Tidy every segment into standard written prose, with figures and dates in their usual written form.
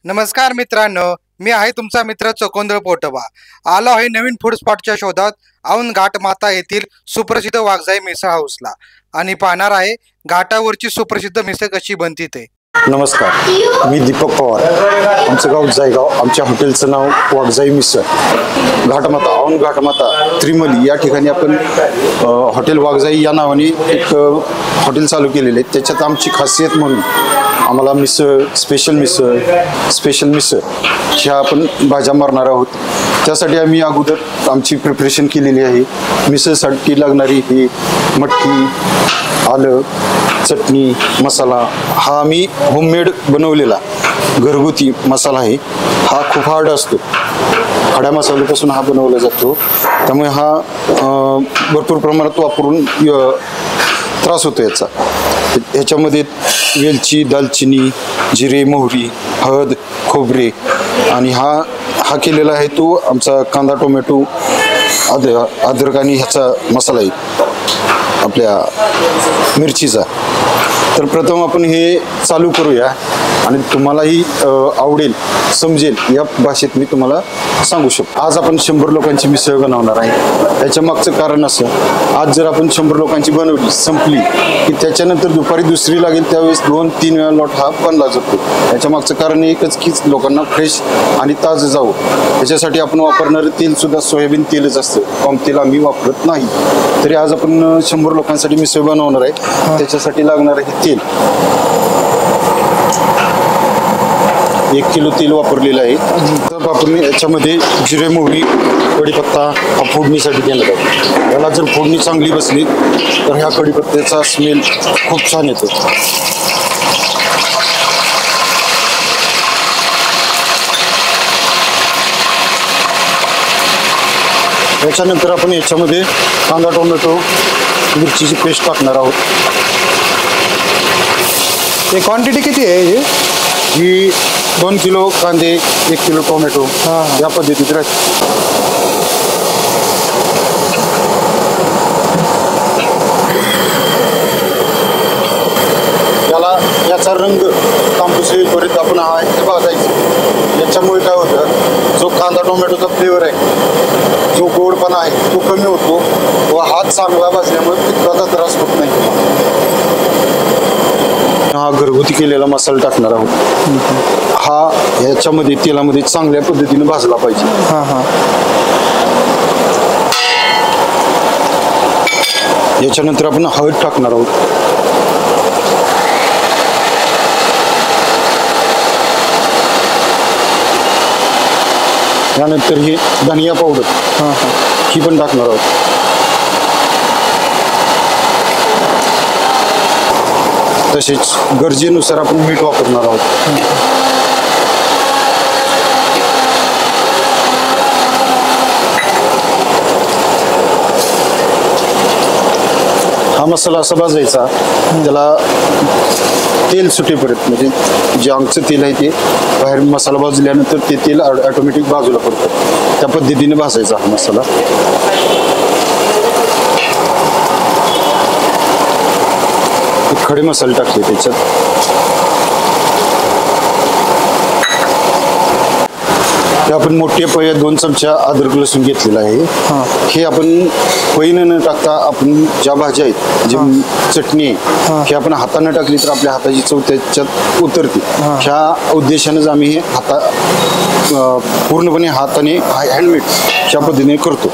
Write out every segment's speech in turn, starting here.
नमस्कार मित्रांनो, मी आहे तुमचा मित्र चोकोंदळ पोटोबा. आलो आहे नवीन फूड स्पॉटच्या शोधात औंध घाट माता येथील सुप्रसिद्ध वाघजाई मिसळ हाऊसला आणि पाहणार आहे घाटावरची सुप्रसिद्ध मिसळ कशी बनती ते. नमस्कार, मी दीपक पवार. आमचं गाव जायगाव. आमच्या हॉटेलचं नाव वाघजाई मिसळ. घाटमाता औंध घाटमाता त्रिमली या ठिकाणी आपण हॉटेल वाघजाई या नावाने एक हॉटेल चालू केलेले आहे. त्याच्यात आमची खासियत म्हणून आम्हाला मिसळ, स्पेशल मिसळ ह्या आपण भाज्या मारणार आहोत. त्यासाठी आम्ही अगोदर आमची प्रिपरेशन केलेली आहे. मिसळसाठी लागणारी ही मटकी, आलं, चटणी, मसाला हा आम्ही होममेड बनवलेला घरगुती मसाला आहे. हा खूप हार्ड असतो. खड्या मसाल्यापासून हा बनवला जातो. त्यामुळे हा भरपूर प्रमाणात वापरून त्रास होतो याचा. ह्याच्यामध्ये वेलची, दालचिनी, जिरे, मोहरी, हळद, खोबरे आणि हा केलेला आहे तो आमचा कांदा, टोमॅटो, अद्रक आणि ह्याचा मसाला आहे आपल्या मिरचीचा. तर प्रथम आपण हे चालू करूया आणि तुम्हालाही आवडेल, समजेल या भाषेत मी तुम्हाला सांगू शकतो. आज आपण 100 लोकांची मिसळ बनवणार आहे. त्याच्या मागचं कारण असं, आज जर आपण 100 लोकांची बनवली, संपली की त्याच्यानंतर दुपारी दुसरी लागेल त्यावेळेस 2-3 वेळा लॉट हा बनला जातो. याच्या मागचं कारण एकच की लोकांना फ्रेश आणि ताजं जावं. त्याच्यासाठी आपण वापरणारं तेल सुद्धा सोयाबीन तेलच असतं. पाम तेल आम्ही वापरत नाही. तरी आज आपण 100 लोकांसाठी मिसळ बनवणार आहे. त्याच्यासाठी लागणार आहे तेल. 1 किलो तेल वापरलेलं आहे. तर आपण याच्यामध्ये जिरे, मोहरी, कढीपत्ता हा फोडणीसाठी देणार आहे. याला जर फोडणी चांगली बसली तर ह्या कढीपत्त्याचा स्मेल खूप छान येतो. त्याच्यानंतर आपण याच्यामध्ये कांदा, टोमॅटो, मिरचीची पेस्ट टाकणार आहोत. हे क्वांटिटी किती आहे? ही 2 किलो कांदे, 1 किलो टोमॅटो या पद्धतीत राहते. याचा रंग तांबूस येईपर्यंत आपण हा भाजायचं. याच्यामुळे काय होतं, जो कांदा टोमॅटोचा फ्लेवर आहे, जो गोडपणा आहे तो कमी होतो व हात चांगला भाजल्यामुळे पित्ताचा त्रास होत नाही. हा घरगुती केलेला मसाला टाकणार आहोत. हा याच्यामध्ये तेलामध्ये चांगल्या पद्धतीने भाजला पाहिजे. याच्यानंतर आपण हळद टाकणार आहोत. त्यानंतर ही धनिया पावडर ही पण टाकणार आहोत. तसेच गरजेनुसार आपण मीठ वापरणार आहोत. हा मसाला असा भाजायचा त्याला तेल सुटेपर्यंत, म्हणजे जे आमचं तेल आहे ते बाहेर मसाला भाजल्यानंतर ते तेल ऑटोमॅटिक बाजूला पडतं. त्या पद्धतीने भाजायचा हा मसाला. खडे मसाले टाकले त्याच्यात. हे आपण मोठ्या पळ्या 2 चमचा अद्रक लसूण घेतलेला आहे. हे आपण पळीनं न टाकता आपण ज्या भाज्या आहेत, जी चटणी आहे, हे आपण हाताने टाकली तर आपल्या हाताची चव त्याच्यात उतरते. ह्या उद्देशानेच आम्ही हे पूर्णपणे हाताने हँडमेड ह्या पद्धतीने करतो.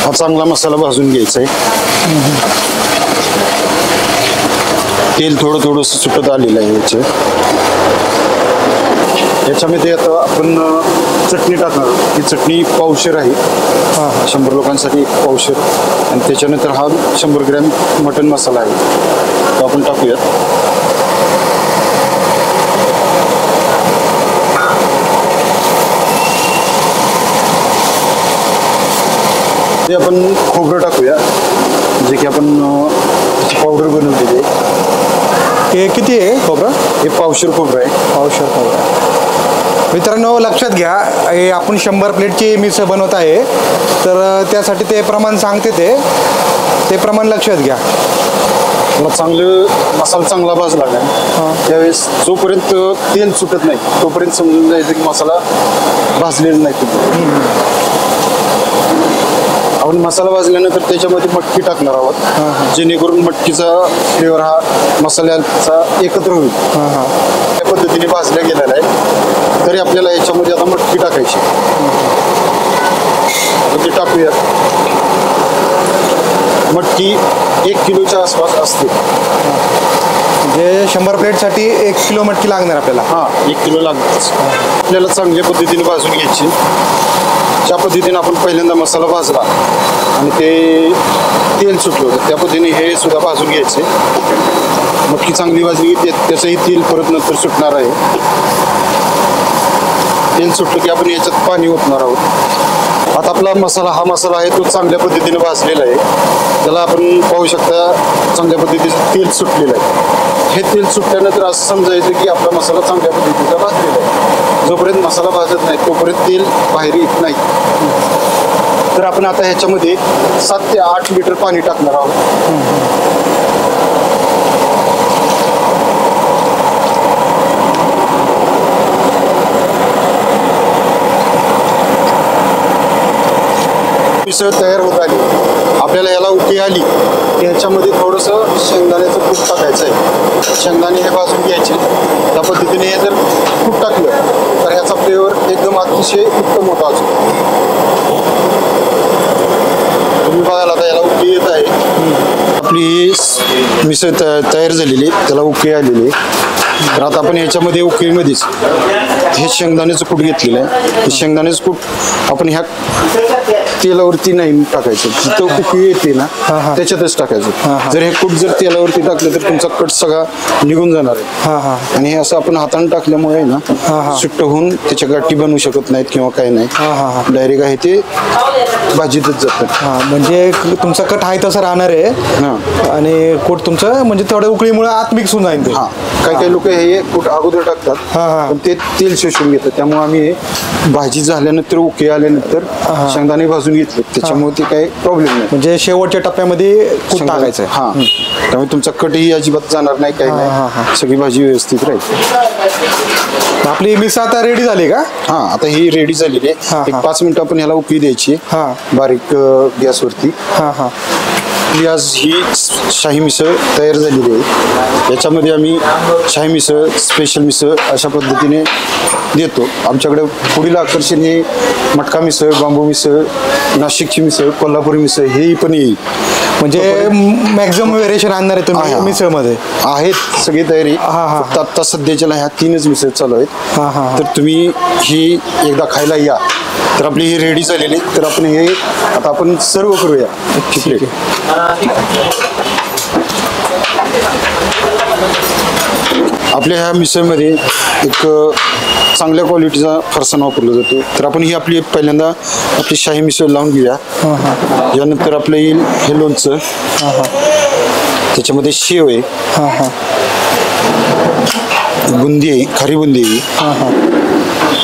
हा चांगला मसाला भाजून घ्यायचा आहे. तेल थोडंसं सुटत आलेलं आहे. याच्यामध्ये आता आपण चटणी टाकणार. ही चटणी पावशेर आहे. 100 लोकांसाठी पावशेर. आणि त्याच्यानंतर हा 100 ग्रॅम मटन मसाला आहे तो आपण टाकूयात. ते आपण खोबरं टाकूया, जे की आपण पावडर बनवलेली आहे. हे किती आहे खोबरं? हे पावशेर खोबरं आहे. पावशेर खोबरं. मित्रांनो लक्षात घ्या, हे आपण 100 प्लेटची मिसळ बनवत आहे, तर त्यासाठी ते प्रमाण सांगते ते ते प्रमाण लक्षात घ्या. मला मसाला चांगला भाजला नाही त्यावेळेस जोपर्यंत तेल सुटत नाही तोपर्यंत समजून जायचं की मसाला भाजलेला नाही. आपण मसाला भाजल्यानंतर त्याच्यामध्ये मटकी टाकणार आहोत जेणेकरून मटकीचा फ्लेवर हा मसाल्याचा एकत्र होईल. त्या पद्धतीने भाजल्या गेलेला आहे. तरी आपल्याला याच्यामध्ये आता मटकी टाकायची. ते टाकूया. मटकी 1 किलोच्या आसपास असते. म्हणजे 100 प्लेटसाठी 1 किलो मटकी लागणार आपल्याला. 1 किलो लागतेच. आपल्याला चांगल्या पद्धतीने भाजून घ्यायची. ज्या पद्धतीने आपण पहिल्यांदा मसाला भाजला आणि ते तेल सुटलं त्या पद्धतीने हे सुद्धा भाजून घ्यायचे. मटकी चांगली भाजली त्याचंही तेल परत नंतर सुटणार आहे. तेल सुटलं की आपण याच्यात पाणी ओतणार आहोत. आता आपला हा मसाला आहे तो चांगल्या पद्धतीने भाजलेला आहे. त्याला आपण पाहू शकता चांगल्या पद्धतीचं तेल सुटलेलं आहे. हे तेल सुटल्यानंतर असं समजायचं की आपला मसाला चांगल्या पद्धतीचा भाजलेला आहे. जोपर्यंत मसाला भाजत नाही तोपर्यंत तेल बाहेर येत नाही. तर आपण आता ह्याच्यामध्ये 7 ते 8 लिटर पाणी टाकणार आहोत. मिसळ तयार होत आली. आपल्याला याला उकळी आली की ह्याच्यामध्ये थोडंसं शेंगदाण्याचं कूट टाकायचं आहे. शेंगदाणे हे भाजून घ्यायचे. त्या पद्धतीने हे जर कूट टाकलं तर ह्याचा फ्लेवर एकदम अतिशय उत्तम होता. अजून तुम्ही बघायला आता याला उकळी येत आहे. आपली मिसळ तयार झालेली त्याला उकळी आलेली. तर आता आपण याच्यामध्ये उकळीमध्येच हे शेंगदाण्याचं कूट घेतलेलं आहे. शेंगदाण्याचं कूट आपण ह्या तेलावरती नाही टाकायचं. जिथं उकळी येते ना त्याच्यातच टाकायचं. जर हे कूट जर तेलावरती टाकलं तर तुमचा कट सगळा निघून जाणार आहे. आणि हे असं आपण हाताने टाकल्यामुळे ना सुट्ट होऊन त्याच्या गाठी बनवू शकत नाहीत किंवा काही नाही. डायरेक्ट आहे ते भाजीतच जातं. म्हणजे तुमचा कट आहे तसं राहणार आहे आणि कूट तुमचं म्हणजे थोड्या उकळीमुळे आत मिक्स होऊन जाईल. काही लोक हे कूट अगोदर टाकतात पण ते तेल शोषून घेतात. त्यामुळे आम्ही भाजी झाल्यानंतर उकळी आल्यानंतर शेंगदाणे भाजून घेतले त्याच्यामुळे ते काही प्रॉब्लेम नाही. म्हणजे शेवटच्या टप्प्यामध्ये कूट टाकायचं. त्यामुळे तुमचा कटही अजिबात जाणार नाही काही नाही. सगळी भाजी व्यवस्थित राहील. आपली मिसळ आता रेडी झाली का? आता ही रेडी झालेली आहे. एक 5 मिनिटं आपण ह्याला उकळी द्यायची बारीक गॅसवरती. आज ही शाही मिसळ तयार झालेली आहे. याच्यामध्ये आम्ही शाही मिसळ स्पेशल मिसळ अशा पद्धतीने देतो. आमच्याकडे पुढील आकर्षण हे मटका मिसळ, बांबू मिसळ, नाशिकची मिसळ, कोल्हापुरी मिसळ हे पण येईल. म्हणजे मॅक्झिमम व्हेरिएशन आणणार आहे तुम्ही मिसळमध्ये? आहेत सगळी तयारी. फक्त आता सध्याच्याला ह्या 3च मिसळ चालू आहेत. तर तुम्ही ही एकदा खायला या. तर आपली ही रेडी झालेली. तर आपण हे आता आपण सर्व करूया. ठीक आहे. आपल्या ह्या मिसळमध्ये एक चांगल्या क्वालिटीचा फरसाण वापरला जातो. तर आपण ही आपली पहिल्यांदा आपली शाही मिसळ लावून घेऊया. यानंतर आपलं येईल हे लोणचं. त्याच्यामध्ये शेव आहे, बुंदी आहे, खारी बुंदी आहे,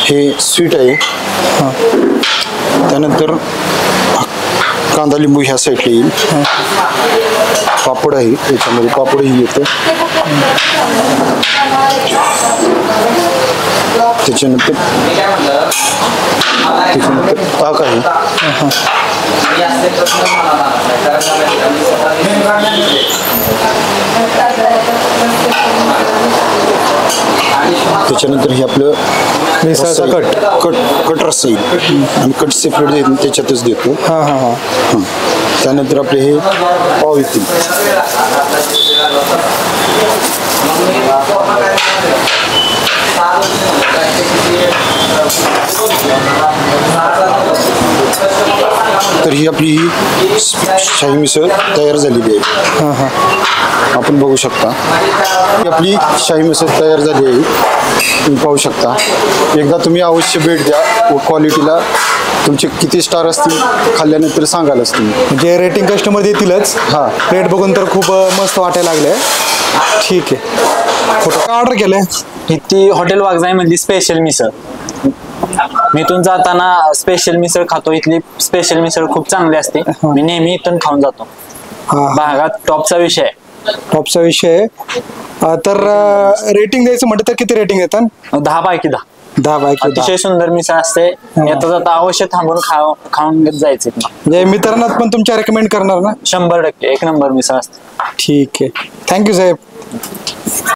हे स्वीट आहे. त्यानंतर कांदा लिंबू ह्या साईडला येईल. पापड आहे याच्यामध्ये, पापडही येतं. त्याच्यानंतर ताक आहे. त्याच्यानंतर हे आपलं मिसळचा कट रस्सा येईल. आणि कट सेपरेट त्याच्यातच देतो. त्यानंतर आपले हे पाव येतील. तर ही आपली शाही मिसळ तयार झालेली आहे. आपण बघू शकता ही आपली शाही मिसळ तयार झाली आहे. तुम्ही पाहू शकता. एकदा तुम्ही अवश्य भेट द्या. व क्वालिटीला तुमचे किती स्टार असतील खाल्ल्यानंतर सांगालच तुम्ही. म्हणजे रेटिंग कस्टमर देतीलच. रेट बघून तर खूप मस्त वाटायला लागले. ठीक आहे. कुठं ऑर्डर केलंय? ती हॉटेल वागजाईमधली स्पेशल मिसळ. मी इथून जाताना स्पेशल मिसळ खातो. इथली स्पेशल मिसळ खूप चांगली असते. मी नेहमी इथून खाऊन जातो. हा. भागात टॉपचा विषय आहे. टॉपचा विषय आहे. तर रेटिंग द्यायचं म्हटलं तर किती रेटिंग देतात? 10 पैकी 10. 10 पैकी 10. अतिशय सुंदर मिसळ असते. येता जाता अवश्य थांबून खाऊन जायचे. म्हणजे मित्रांना पण तुमच्या रेकमेंड करणार ना? 100% एक नंबर मिसळ असते. ठीक आहे, थँक्यू साहेब.